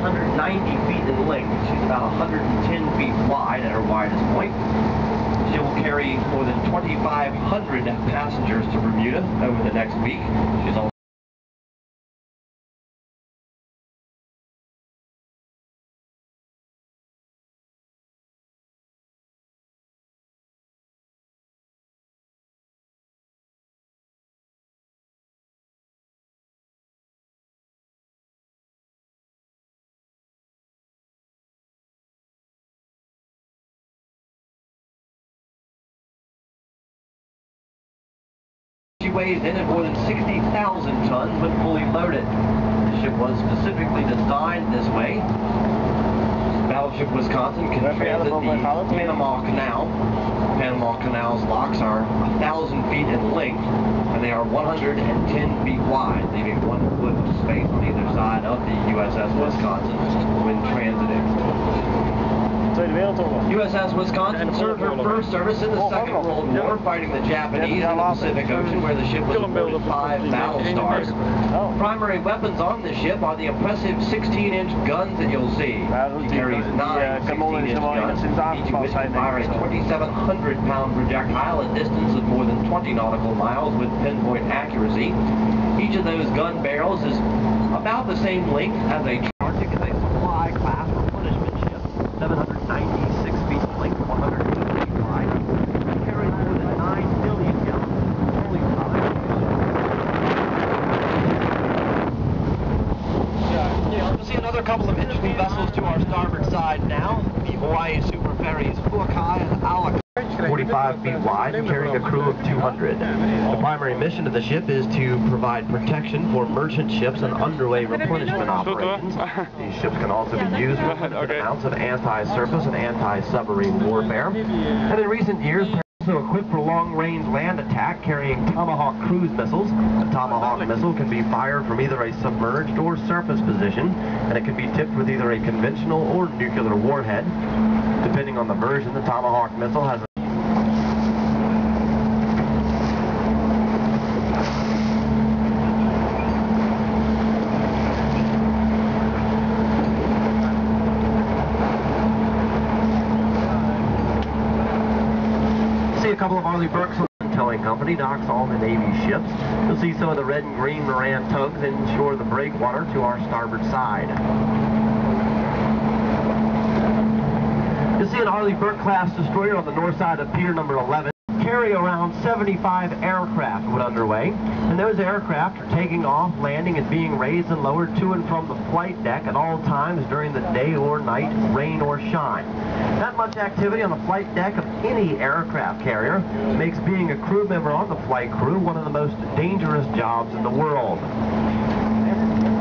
890 feet in length. She's about 110 feet wide at her widest point. She will carry more than 2,500 passengers to Bermuda over the next week. She's also She weighs in at more than 60,000 tons when fully loaded. The ship was specifically designed this way. Battleship Wisconsin can transit the Panama Canal. The Panama Canal's locks are 1,000 feet in length, and they are 110 feet wide, leaving 1 foot of space on either side of the USS Wisconsin when transiting. USS Wisconsin served her first service in the Second World War, fighting the Japanese in the Pacific Ocean, where the ship was awarded 5 battle stars. Primary weapons on the ship are the impressive 16-inch guns that you'll see. It carries 9 16-inch guns, each of which can fire a 2,700-pound projectile at a distance of more than 20 nautical miles with pinpoint accuracy. Each of those gun barrels is about the same length as a Arctic is a supply class replenishment ship. 796 feet in length, 180 feet wide. It carries more than 9 million gallons of petroleum products. You'll see another couple of interesting vessels to our starboard side now. The Hawaii Super Ferries Huakai and Alak. 45 feet wide, carrying a crew of 200. The primary mission of the ship is to provide protection for merchant ships and underway replenishment operations. These ships can also be used for limited amounts of anti-surface and anti-submarine warfare. And in recent years, also equipped for long-range land attack, carrying Tomahawk cruise missiles. The Tomahawk missile can be fired from either a submerged or surface position, and it can be tipped with either a conventional or nuclear warhead. Depending on the version, the Tomahawk missile has a a couple of Arleigh Burke's towing company docks all the Navy ships. You'll see some of the red and green Moran tugs inshore the breakwater to our starboard side. You'll see an Arleigh Burke class destroyer on the north side of pier number 11. Carry around 75 aircraft when underway, and those aircraft are taking off, landing, and being raised and lowered to and from the flight deck at all times during the day or night, rain or shine. That much activity on the flight deck of any aircraft carrier makes being a crew member on the flight crew one of the most dangerous jobs in the world.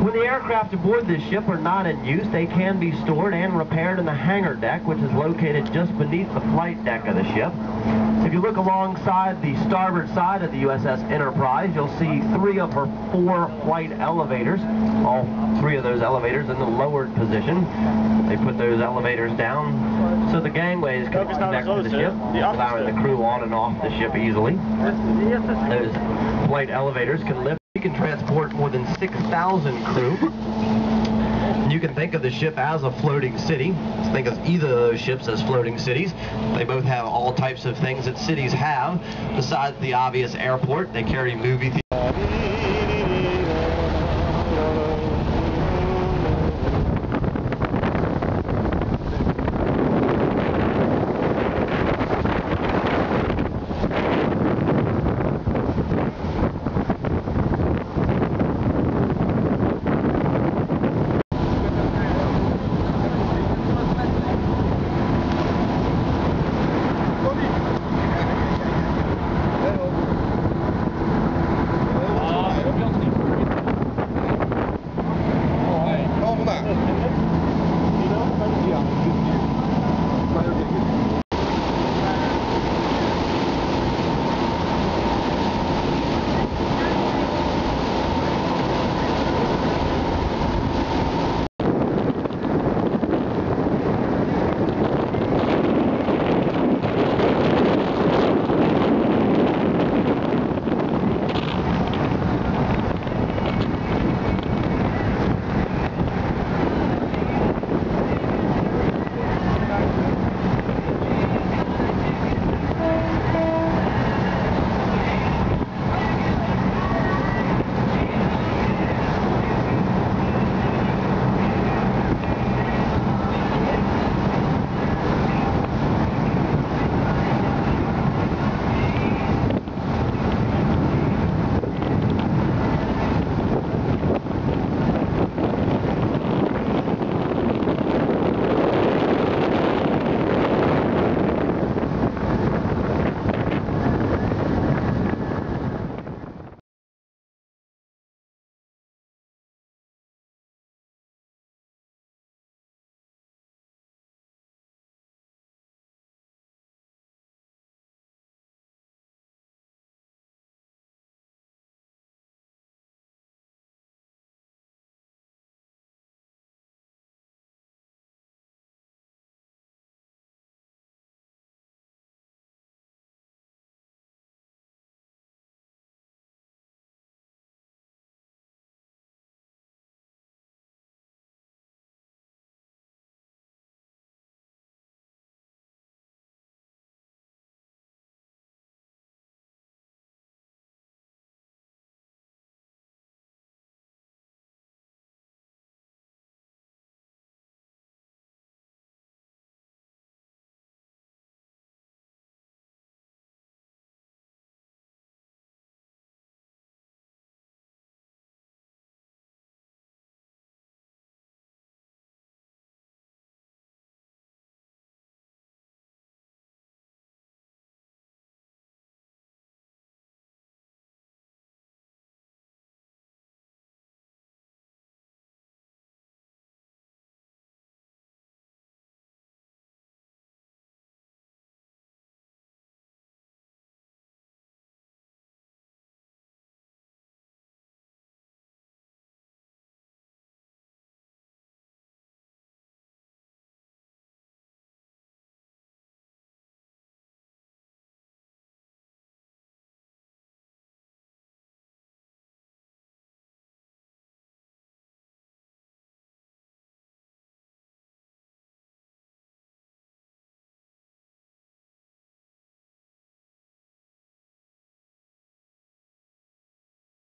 When the aircraft aboard this ship are not in use, they can be stored and repaired in the hangar deck, which is located just beneath the flight deck of the ship. If you look alongside the starboard side of the USS Enterprise, you'll see 3 of her 4 flight elevators, all 3 of those elevators in the lowered position. They put those elevators down so the gangways can connect to the ship, allowing the crew on and off the ship easily. Those flight elevators can lift. You can transport more than 6,000 crew. You can think of the ship as a floating city. Think of either of those ships as floating cities. They both have all types of things that cities have. Besides the obvious airport, they carry movie theaters.